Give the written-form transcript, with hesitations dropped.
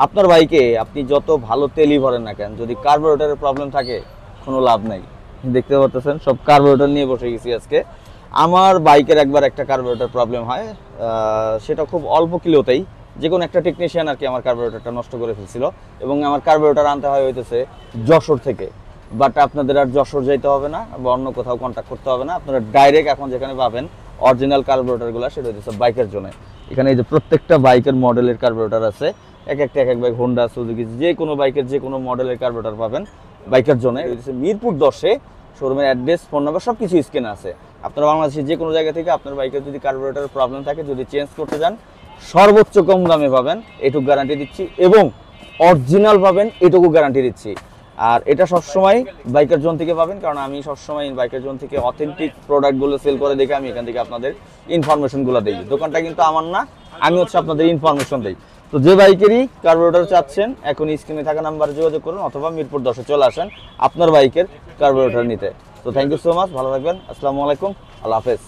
আপনার বাইকে আপনি যত ভালো তেলই ভরেন না কেন, যদি কার্বোরেটরের প্রবলেম থাকে কোনো লাভ নাই। দেখতে পাচ্ছেন সব কার্বোরেটর নিয়ে বসে গেছি আজকে। আমার বাইকের একবার একটা কার্বোরেটর প্রবলেম হয়, সেটা খুব অল্প কিলোতেই যে কোনো একটা টেকনিশিয়ান আর কি আমার কার্বোরেটরটা নষ্ট করে ফেলছিল, এবং আমার কার্বোরেটর আনতে হয় হইতেছে যশোর থেকে। বাট আপনাদের আর যশোর যাইতে হবে না বা অন্য কোথাও কন্ট্যাক্ট করতে হবে না, আপনারা ডাইরেক্ট এখন যেখানে পাবেন অরিজিনাল কার্বোরেটরগুলো, সেটা হচ্ছে বাইকের জন্য। এখানে এই যে প্রত্যেকটা বাইকের মডেলের কার্বোরেটর আছে, এক এক বাইক, হোন্ডা, সুজুকি, যে কোনো বাইকের যে কোনো মডেলের কার্বোরেটর পাবেন বাইকের জন্য। মিরপুর 10-এ শোরুমের অ্যাড্রেস, ফোন নাম্বার সব কিছু স্ক্রিনে আছে। আপনারা বাংলাদেশের যে কোনো জায়গা থেকে আপনার বাইকের যদি কার্বোরেটরের প্রবলেম থাকে, যদি চেঞ্জ করতে যান, সর্বোচ্চ কম দামে পাবেন, এটুকু গ্যারান্টি দিচ্ছি, এবং অরিজিনাল পাবেন, এটুকু গ্যারান্টি দিচ্ছি। আর এটা সবসময় বাইকের জোন থেকে পাবেন, কারণ আমি সবসময় বাইকের জোন থেকে অথেন্টিক প্রোডাক্টগুলো সেল করে দেখে আমি এখান থেকে আপনাদের ইনফরমেশনগুলো দিই। দোকানটা কিন্তু আমার না, আমি হচ্ছে আপনাদের ইনফরমেশন দিই। তো যে বাইকেরই কার্বোরেটর চাচ্ছেন, এখন স্ক্রিনে থাকা নাম্বারে যোগাযোগ করুন, অথবা মিরপুর 10-এ চলে আসেন আপনার বাইকের কার্বোরেটর নিতে। তো থ্যাংক ইউ সো মাচ, ভালো থাকবেন, আসসালামু আলাইকুম, আল্লাহ হাফেজ।